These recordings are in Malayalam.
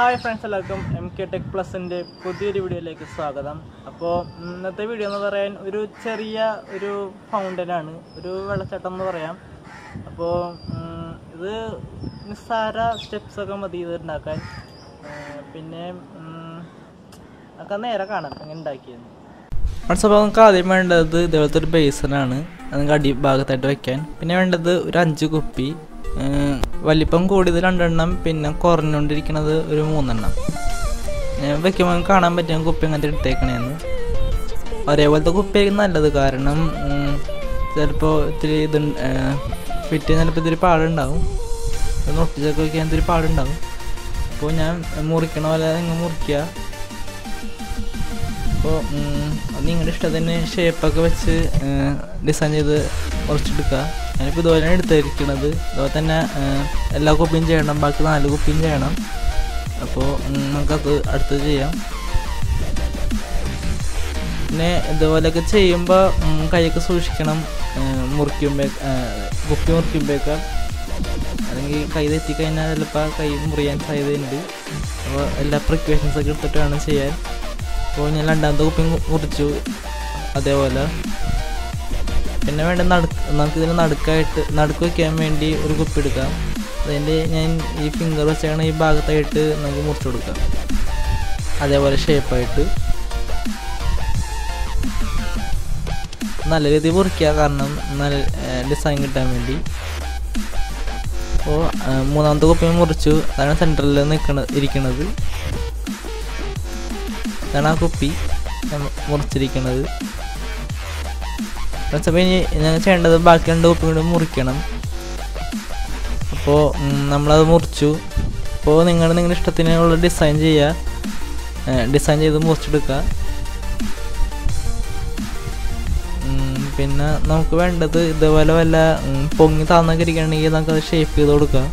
ഹായ് ഫ്രണ്ട്സ്, എല്ലാവർക്കും MK Tech Plusന്റെ പുതിയൊരു വീഡിയോയിലേക്ക് സ്വാഗതം. അപ്പോൾ ഇന്നത്തെ വീഡിയോ എന്ന് പറയാൻ ഒരു ചെറിയ ഒരു ഫൗണ്ടനാണ്, ഒരു വെള്ളച്ചാട്ടം എന്ന് പറയാം. അപ്പോൾ ഇത് നിസ്സാര സ്റ്റെപ്സൊക്കെ മതി ഇത് ഉണ്ടാക്കാൻ. പിന്നെ ഒക്കെ നേരെ കാണാം എങ്ങനെ ഉണ്ടാക്കിയെന്ന്. ഫ്രണ്ട്സ്, അപ്പോൾ നമുക്ക് ആദ്യം വേണ്ടത് ഇതേപോലത്തെ ഒരു ബേസനാണ്, നമുക്ക് അടിഭാഗത്തായിട്ട് വയ്ക്കാൻ. പിന്നെ വേണ്ടത് ഒരു 5 കുപ്പി, വലിപ്പം കൂടിയത് 2 എണ്ണം, പിന്നെ കുറഞ്ഞുകൊണ്ടിരിക്കുന്നത് ഒരു 3 എണ്ണം. വയ്ക്കുമ്പോൾ കാണാൻ പറ്റും കുപ്പി അങ്ങനത്തെ എടുത്തേക്കണേന്ന്. ഒരേപോലത്തെ കുപ്പിയായിരിക്കും നല്ലത്, കാരണം ചിലപ്പോൾ ഇത്തിരി ഇത് ഫിറ്റ് ചെയ്യാൻ ചിലപ്പോൾ ഇത്തിരി പാടുണ്ടാവും, ഒട്ടിച്ചൊക്കെ വയ്ക്കാൻ ഇത്തിരി പാടുണ്ടാവും. അപ്പോൾ ഞാൻ മുറിക്കണ പോലെ നിങ്ങൾ മുറിക്കുക. അപ്പോൾ നിങ്ങളുടെ ഇഷ്ടത്തിന് ഷേപ്പൊക്കെ വെച്ച് ഡിസൈൻ ചെയ്ത് മുറിച്ചെടുക്കുക. ഞാനിപ്പോൾ ഇതുപോലെയാണ് എടുത്തിരിക്കുന്നത്. ഇതുപോലെ തന്നെ എല്ലാ കുപ്പിയും ചെയ്യണം, ബാക്കി 4 കുപ്പിയും ചെയ്യണം. അപ്പോൾ നമുക്കത് അടുത്തത് ചെയ്യാം. പിന്നെ ഇതുപോലെയൊക്കെ ചെയ്യുമ്പോൾ കൈയൊക്കെ സൂക്ഷിക്കണം, കുപ്പി മുറിക്കുമ്പോഴേക്ക്, അല്ലെങ്കിൽ കൈ തെറ്റിക്കഴിഞ്ഞാൽ ചിലപ്പോൾ കൈ മുറിയാൻ സാധ്യതയുണ്ട്. അപ്പോൾ എല്ലാ പ്രിക്കോഷൻസൊക്കെ എടുത്തിട്ട് വേണം ചെയ്യാൻ. അപ്പോൾ ഞാൻ 2ാമത്തെ കുപ്പി മുറിച്ചു അതേപോലെ. പിന്നെ വേണ്ട നമുക്കിതിന് നടുക്ക് വയ്ക്കാൻ വേണ്ടി ഒരു കുപ്പി എടുക്കാം. അതിൻ്റെ ഞാൻ ഈ ഫിംഗർ വെച്ചാണ് ഈ ഭാഗത്തായിട്ട് നമുക്ക് മുറിച്ച് കൊടുക്കാം, അതേപോലെ ഷേപ്പായിട്ട് നല്ല രീതിയിൽ മുറിക്കുക, കാരണം നല്ല ഡിസൈൻ കിട്ടാൻ വേണ്ടി. അപ്പോൾ 3ാമത്തെ കുപ്പി മുറിച്ചു, അതാണ് സെൻറ്ററിൽ ഇരിക്കുന്നത്. ഇതാണ് ആ കുപ്പി മുറിച്ചിരിക്കുന്നത്. അപ്പോൾ ഇനി ഞങ്ങൾ ചെയ്യേണ്ടത് ബാക്കി 2 കുപ്പി കൂടി മുറിക്കണം. അപ്പോൾ നമ്മളത് മുറിച്ചു. അപ്പോൾ നിങ്ങളുടെ ഇഷ്ടത്തിനുള്ള ഡിസൈൻ ചെയ്ത് മുറിച്ചെടുക്കുക. പിന്നെ നമുക്ക് വേണ്ടത് ഇതേപോലെ വല്ല പൊങ്ങി താന്നൊക്കെ ഇരിക്കുകയാണെങ്കിൽ നമുക്കത് ഷേപ്പ് ചെയ്ത് കൊടുക്കുക.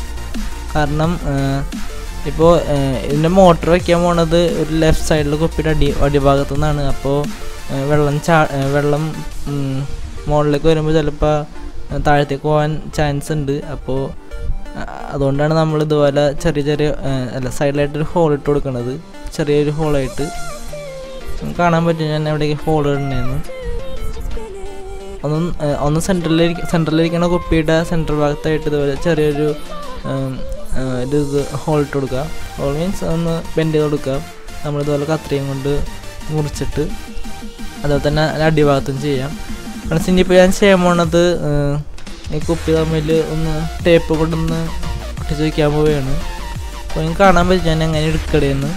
കാരണം ഇപ്പോൾ ഇതിൻ്റെ മോട്ടർ വയ്ക്കാൻ പോണത് ഒരു ലെഫ്റ്റ് സൈഡിൽ കുപ്പിയുടെ അടിഭാഗത്തു നിന്നാണ്. അപ്പോൾ വെള്ളം മുകളിലേക്ക് വരുമ്പോൾ ചിലപ്പോൾ താഴത്തേക്ക് പോകാൻ ചാൻസ് ഉണ്ട്. അപ്പോൾ അതുകൊണ്ടാണ് നമ്മൾ ഇതുപോലെ ചെറിയ സൈഡിലായിട്ടൊരു ഹോൾ ഇട്ട് കൊടുക്കുന്നത്, ചെറിയൊരു ഹോളായിട്ട്. കാണാൻ പറ്റും ഞാൻ എവിടേക്ക് ഹോൾ ഇടണേന്ന്. ഒന്ന് സെൻറ്ററിലിരിക്കുന്ന കുപ്പിയുടെ സെൻറ്റർ ഭാഗത്തായിട്ട് ഇതുപോലെ ചെറിയൊരു ഇത് ഹോൾ ഇട്ട് കൊടുക്കുക. ഹോൾ മീൻസ് ഒന്ന് ബെൻഡ് ചെയ്ത് കൊടുക്കുക. നമ്മളിതുപോലെ കത്രികയും കൊണ്ട് മുറിച്ചിട്ട് അതുപോലെ തന്നെ അടിഭാഗത്തും ചെയ്യാം. ഫ്രണ്ട്സ്, ഇനിയിപ്പോൾ ഞാൻ ചെയ്യാൻ പോണത് ഈ കുപ്പി തമ്മിൽ ഒന്ന് ടേപ്പ് കൊണ്ടൊന്ന് ഒട്ടിച്ച് വയ്ക്കാൻ പോവുകയാണ്. അപ്പോൾ നിങ്ങൾക്ക് കാണാൻ പറ്റും ഞാൻ എങ്ങനെ എടുക്കടേന്ന്.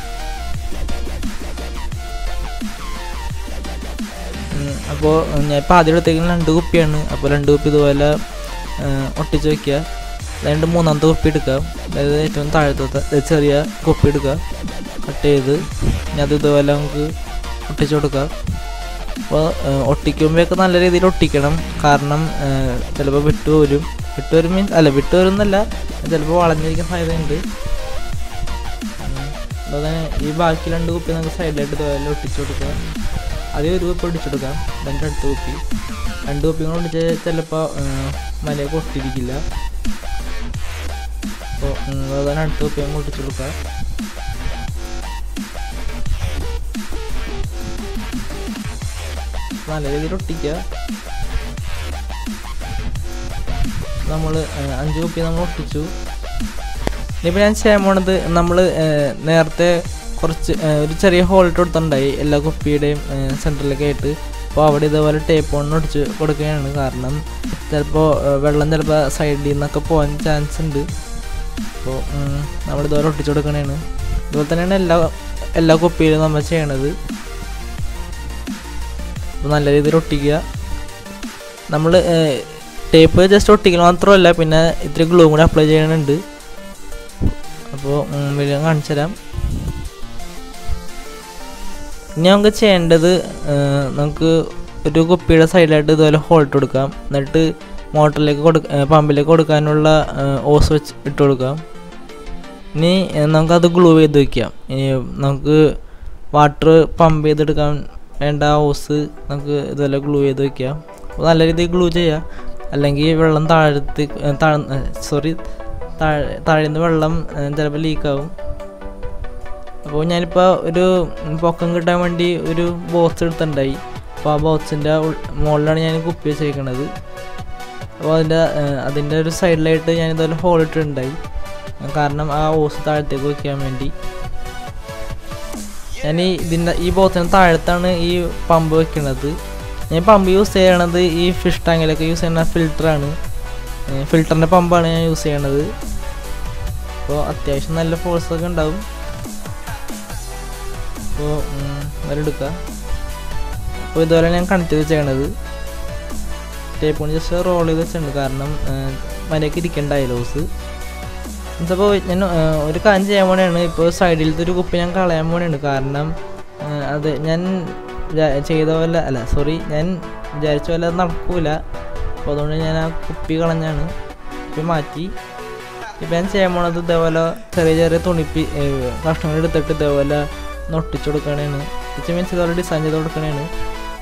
അപ്പോൾ ഞാൻ ഇപ്പോൾ ആദ്യം എടുത്തേക്കുന്ന 2 കുപ്പിയാണ്. അപ്പോൾ 2 കുപ്പി ഇതുപോലെ ഒട്ടിച്ച് വയ്ക്കുക. അതായത് 3ാമത്തെ കുപ്പി എടുക്കുക, അതായത് ഏറ്റവും താഴത്തെ ചെറിയ കുപ്പി എടുക്കുക, കട്ട് ചെയ്ത് ഇനി അത് ഇതുപോലെ നമുക്ക് ഒട്ടിച്ച് കൊടുക്കുക. അപ്പോൾ ഒട്ടിക്കുമ്പോഴൊക്കെ നല്ല രീതിയിൽ ഒട്ടിക്കണം, കാരണം ചിലപ്പോൾ വിട്ടുവരും എന്നല്ല, ചിലപ്പോൾ വളഞ്ഞിരിക്കുന്ന സാധ്യതയുണ്ട്. അതുപോലെ ഈ ബാക്കി 2 കുപ്പി നമുക്ക് സൈഡിലായിട്ട് ഇതുപോലെ ഒട്ടിച്ച് കൊടുക്കുക. ആദ്യം 1 കുപ്പി ഒട്ടിച്ചു കൊടുക്കാം, then അടുത്ത കുപ്പി. 2 കുപ്പി കൂടെ ഒട്ടിച്ച് ചിലപ്പോൾ മലയൊക്കെ ഒട്ടിരിക്കില്ല. അപ്പോൾ അതുപോലെ അടുത്ത കുപ്പി അങ്ങ് ഒട്ടിച്ചു കൊടുക്കുക. നല്ല രീതിയിൽ ഒട്ടിക്കുക. നമ്മൾ 5 കുപ്പി നമ്മൾ ഒട്ടിച്ചു. ഇനിയിപ്പോൾ ഞാൻ ചെയ്യാൻ പോണത്, നമ്മൾ നേരത്തെ കുറച്ച് ഒരു ചെറിയ ഹോൾ ഇട്ട് കൊടുത്തിട്ടുണ്ടായി എല്ലാ കുപ്പിയുടെയും സെൻറ്ററിലൊക്കെ ആയിട്ട്. അപ്പോൾ അവിടെ ഇതേപോലെ ടേപ്പ് കൊണ്ട് ഒട്ടിച്ച് കൊടുക്കുകയാണ്, കാരണം ചിലപ്പോൾ വെള്ളം ചിലപ്പോൾ സൈഡിൽ നിന്നൊക്കെ പോകാൻ ചാൻസ് ഉണ്ട്. അപ്പോൾ നമ്മളിതുപോലെ ഒട്ടിച്ച് കൊടുക്കണതാണ്. ഇതുപോലെ തന്നെയാണ് എല്ലാ കുപ്പിയിലും നമ്മൾ ചെയ്യണത്. അപ്പോൾ നല്ല രീതിയിൽ ഒട്ടിക്കുക. നമ്മൾ ടേപ്പ് ജസ്റ്റ് ഒട്ടിക്കൽ മാത്രമല്ല, പിന്നെ ഇത്തിരി ഗ്ലൂ കൂടി അപ്ലൈ ചെയ്യാനുണ്ട്. അപ്പോൾ വീഡിയോ കാണിച്ചു തരാം. ഇനി നമുക്ക് ചെയ്യേണ്ടത്, നമുക്ക് ഒരു കുപ്പിയുടെ സൈഡിലായിട്ട് ഇതുപോലെ ഹോൾ ഇട്ട് കൊടുക്കാം. എന്നിട്ട് പമ്പിലേക്ക് കൊടുക്കാനുള്ള ഓസ് വെച്ച് ഇട്ട് കൊടുക്കാം. ഇനി നമുക്കത് ഗ്ലൂ ചെയ്ത് വയ്ക്കാം. ഇനി നമുക്ക് വാട്ടർ പമ്പ് ചെയ്തെടുക്കാൻ വേണ്ട ഓസ് നമുക്ക് ഇതുപോലെ ഗ്ലൂ ചെയ്ത് വയ്ക്കാം. അപ്പോൾ നല്ല രീതിയിൽ ഗ്ലൂ ചെയ്യാം, അല്ലെങ്കിൽ വെള്ളം താഴേന്ന് വെള്ളം ചിലപ്പോൾ ലീക്കാവും. അപ്പോൾ ഞാനിപ്പോൾ ഒരു പൊക്കം കിട്ടാൻ വേണ്ടി ഒരു ബോക്സ് എടുത്തിട്ടുണ്ടായി. അപ്പോൾ ആ ബോക്സിൻ്റെ മുകളിലാണ് ഞാൻ കുപ്പി വെച്ചേക്കണത്. അപ്പോൾ അതിൻ്റെ ഒരു സൈഡിലായിട്ട് ഞാൻ ഇതുപോലെ ഹോൾ ഇട്ടിട്ടുണ്ടായി, കാരണം ആ ഓസ് താഴത്തേക്ക് വയ്ക്കാൻ വേണ്ടി. ഞാൻ ഈ ബോക്സിന് താഴത്താണ് ഈ പമ്പ് വെക്കുന്നത്. ഞാൻ പമ്പ് യൂസ് ചെയ്യണത് ഈ ഫിഷ് ടാങ്കിലൊക്കെ യൂസ് ചെയ്യുന്ന ഫിൽറ്ററാണ്, ഫിൽറ്ററിൻ്റെ പമ്പാണ് ഞാൻ യൂസ് ചെയ്യണത്. അപ്പോൾ അത്യാവശ്യം നല്ല ഫോഴ്സൊക്കെ ഉണ്ടാവും. അപ്പോൾ വരെടുക്കുക. അപ്പോൾ ഇതുപോലെ ഞാൻ കണക്ട് ചെയ്ത് ചെയ്യണത്. ടേപ്പ് കൊണ്ട് ജസ്റ്റ് റോൾ ചെയ്ത് വെച്ചിട്ടുണ്ട്, കാരണം മര്യാദയ്ക്ക് ഇരിക്കണ്ടായില്ല ഓസ്. അപ്പോൾ ഞാൻ ഒരു കാര്യം ചെയ്യാൻ വേണ്ടിയാണ്, ഇപ്പോൾ സൈഡിലത്തെ ഒരു കുപ്പി ഞാൻ കളയാൻ വേണ്ടിയാണ്. കാരണം അത് ഞാൻ ചെയ്ത പോലെ ഞാൻ വിചാരിച്ച പോലെ അത് നടക്കൂല. അപ്പോൾ അതുകൊണ്ട് ഞാൻ ആ കുപ്പി കളഞ്ഞാണ്, കുപ്പി മാറ്റി. ഇപ്പം ഞാൻ ചെയ്യാൻ പോണത് ഇതേപോലെ ചെറിയ ചെറിയ കഷ്ണങ്ങൾ എടുത്തിട്ട് ഇതേപോലെ ഒട്ടിച്ചു കൊടുക്കണേണ്. മീൻസ് ഇതുപോലെ ഡിസൈൻ ചെയ്ത് കൊടുക്കണേണ്.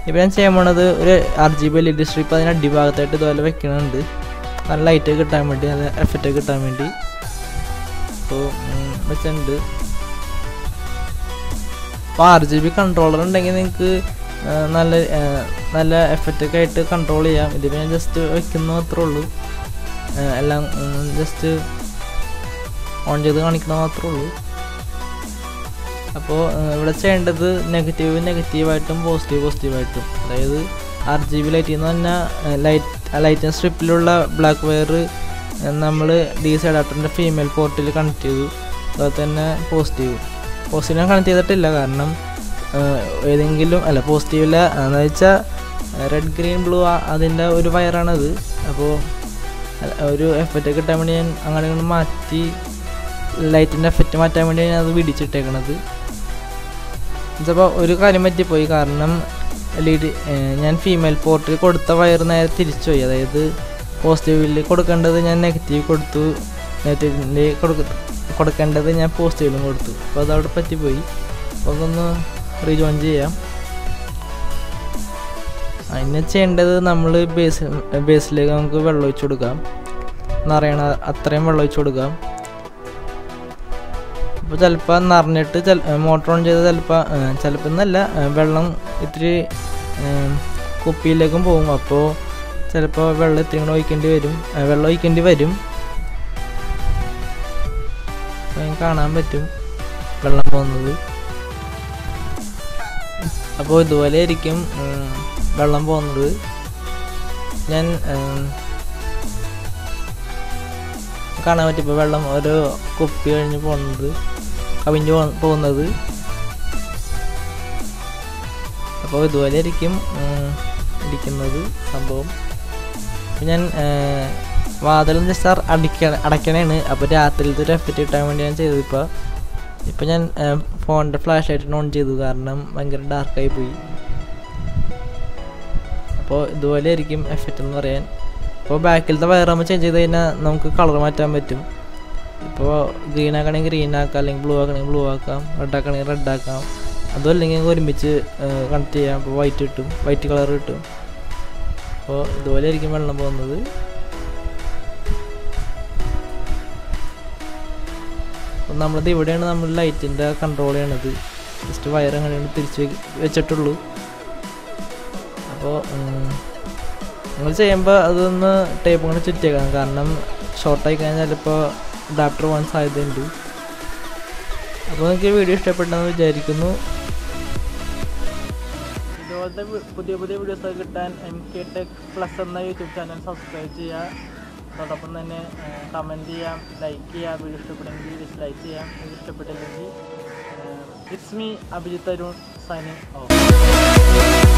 ഇപ്പം ഞാൻ ചെയ്യാൻ പോണത് ഒരു RGB LED സ്ട്രിപ്പ് അതിന് അടിഭാഗത്തായിട്ട് ഇതുപോലെ വെക്കണുണ്ട്, നല്ല ലൈറ്റ് കിട്ടാൻ വേണ്ടി, നല്ല എഫക്റ്റ് കിട്ടാൻ വേണ്ടി. അപ്പോൾ വെച്ചിട്ടുണ്ട്. അപ്പോൾ RGB കൺട്രോളർ ഉണ്ടെങ്കിൽ നിങ്ങൾക്ക് നല്ല എഫക്റ്റൊക്കെ ആയിട്ട് കൺട്രോൾ ചെയ്യാം. ഇതിപ്പോൾ ഞാൻ ജസ്റ്റ് വയ്ക്കുന്ന മാത്രമേ ഉള്ളൂ, എല്ലാം ജസ്റ്റ് ഓൺ ചെയ്ത് കാണിക്കുന്ന മാത്രമേ ഉള്ളൂ. അപ്പോൾ ഇവിടെ ചെയ്യേണ്ടത് നെഗറ്റീവായിട്ടും പോസിറ്റീവായിട്ടും, അതായത് RGB ലൈറ്റിൽ നിന്ന് പറഞ്ഞാൽ ലൈറ്റിൻ്റെ സ്ട്രിപ്പിലുള്ള ബ്ലാക്ക് വയർ നമ്മൾ DC അഡാപ്റ്ററിൻ്റെ ഫീമെയിൽ പോർട്ടിൽ കണക്ട് ചെയ്തു. അതുപോലെ തന്നെ പോസിറ്റീവ് ഞാൻ കണക്ട് ചെയ്തിട്ടില്ല, കാരണം ഏതെങ്കിലും പോസിറ്റീവില്ല എന്ന് വെച്ചാൽ റെഡ് ഗ്രീൻ ബ്ലൂ അതിൻ്റെ ഒരു വയറാണത്. അപ്പോൾ ഒരു എഫക്റ്റ് കിട്ടാൻ വേണ്ടി ഞാൻ അങ്ങനെ മാറ്റി, ലൈറ്റിൻ്റെ എഫക്റ്റ് മാറ്റാൻ വേണ്ടി ഞാൻ അത് പിടിച്ചിട്ടേക്കണത്. അപ്പോൾ ഒരു കാര്യം പറ്റിപ്പോയി, കാരണം ഞാൻ ഫീമെയിൽ പോർട്ടിൽ കൊടുത്ത വയർ നേരെ തിരിച്ചു പോയി. അതായത് പോസിറ്റീവിൽ കൊടുക്കേണ്ടത് ഞാൻ നെഗറ്റീവ് കൊടുത്തു, നെഗറ്റീവിൽ കൊടുക്കേണ്ടത് ഞാൻ പോസിറ്റീവിലും കൊടുത്തു. അപ്പോൾ അതവിടെ പറ്റിപ്പോയി. അപ്പോൾ അതൊന്ന് റീജോയിൻ ചെയ്യാം. അതിനെ ചെയ്യേണ്ടത് നമ്മൾ ബേസിലേക്ക് നമുക്ക് വെള്ളം ഒഴിച്ചു കൊടുക്കാം, എന്നറിയണ അത്രയും വെള്ളം ഒഴിച്ചു കൊടുക്കാം. അപ്പോൾ ചിലപ്പോൾ നിറഞ്ഞിട്ട് മോട്ടർ ഓൺ ചെയ്ത് ചിലപ്പോൾ എന്നല്ല, വെള്ളം ഇത്തിരി കുപ്പിയിലേക്കും പോകും. അപ്പോൾ ചിലപ്പോൾ വെള്ളം ഇത്തിരി വെള്ളം ഒഴിക്കേണ്ടി വരും. കാണാൻ പറ്റും വെള്ളം പോകുന്നത്. അപ്പോൾ ഇതുപോലെ ആയിരിക്കും വെള്ളം പോകുന്നത്. ഞാൻ കാണാൻ പറ്റും ഇപ്പോൾ വെള്ളം ഒരു കുപ്പി കഴിഞ്ഞ് കവിഞ്ഞ് പോകുന്നത്. അപ്പോൾ ഇതുപോലെ ആയിരിക്കും ഇരിക്കുന്നത് സംഭവം. ഞാൻ വാതിലും ജസ്റ്റ് അടയ്ക്കണേണ്. അപ്പോൾ രാത്രിയിലത്തെ ഒരു എഫക്റ്റ് കിട്ടാൻ വേണ്ടി ഞാൻ ചെയ്തത്. ഇപ്പം ഞാൻ ഫോണിൻ്റെ ഫ്ലാഷ് ലൈറ്റ് ഓൺ ചെയ്തു, കാരണം ഭയങ്കര ഡാർക്കായി പോയി. അപ്പോൾ ഇതുപോലെ ആയിരിക്കും എഫക്റ്റ് എന്ന് പറയാൻ. ഇപ്പോൾ ബാക്കിലത്തെ വയറാകുമ്പോൾ ചേഞ്ച് ചെയ്ത് കഴിഞ്ഞാൽ നമുക്ക് കളർ മാറ്റാൻ പറ്റും. ഇപ്പോൾ ഗ്രീൻ ആക്കണമെങ്കിൽ ഗ്രീൻ ആക്കാം, അല്ലെങ്കിൽ ബ്ലൂ ആക്കണമെങ്കിൽ ബ്ലൂ ആക്കാം, റെഡ് ആക്കണമെങ്കിൽ റെഡ് ആക്കാം. അതും അല്ലെങ്കിൽ ഒരുമിച്ച് കണക്ട് ചെയ്യാം. അപ്പോൾ വൈറ്റ് കളർ കിട്ടും. അപ്പോൾ ഇതുപോലെ ആയിരിക്കും വെള്ളം പോകുന്നത്. അപ്പം നമ്മളത് ഇവിടെയാണ് നമ്മൾ ലൈറ്റിൻ്റെ കൺട്രോൾ ചെയ്യണത്. ജസ്റ്റ് വയർ അങ്ങനെയാണ് തിരിച്ച് വെച്ചിട്ടുള്ളൂ. അപ്പോൾ നിങ്ങൾ ചെയ്യുമ്പോൾ അതൊന്ന് ടേപ്പ് കൊണ്ട് ചുറ്റിയേക്കണം, കാരണം ഷോർട്ടായി കഴിഞ്ഞാൽ ചിലപ്പോൾ അഡാപ്റ്റർ പോകാൻ സാധ്യതയുണ്ട്. അപ്പോൾ നിങ്ങൾക്ക് വീഡിയോ ഇഷ്ടപ്പെട്ടെന്ന് വിചാരിക്കുന്നു. ഇതുപോലത്തെ പുതിയ വീഡിയോസൊക്കെ കിട്ടാൻ MK Tech Plus എന്ന യൂട്യൂബ് ചാനൽ സബ്സ്ക്രൈബ് ചെയ്യുക. അതോടൊപ്പം തന്നെ കമൻറ്റ് ചെയ്യാം, ലൈക്ക് ചെയ്യാം. വീഡിയോ ഇഷ്ടപ്പെട്ടെങ്കിൽ ഡിസ്ലൈക്ക് ചെയ്യാം. വീഡിയോ ഇഷ്ടപ്പെട്ടില്ലെങ്കിൽ it's me Abhijith Arun signing of.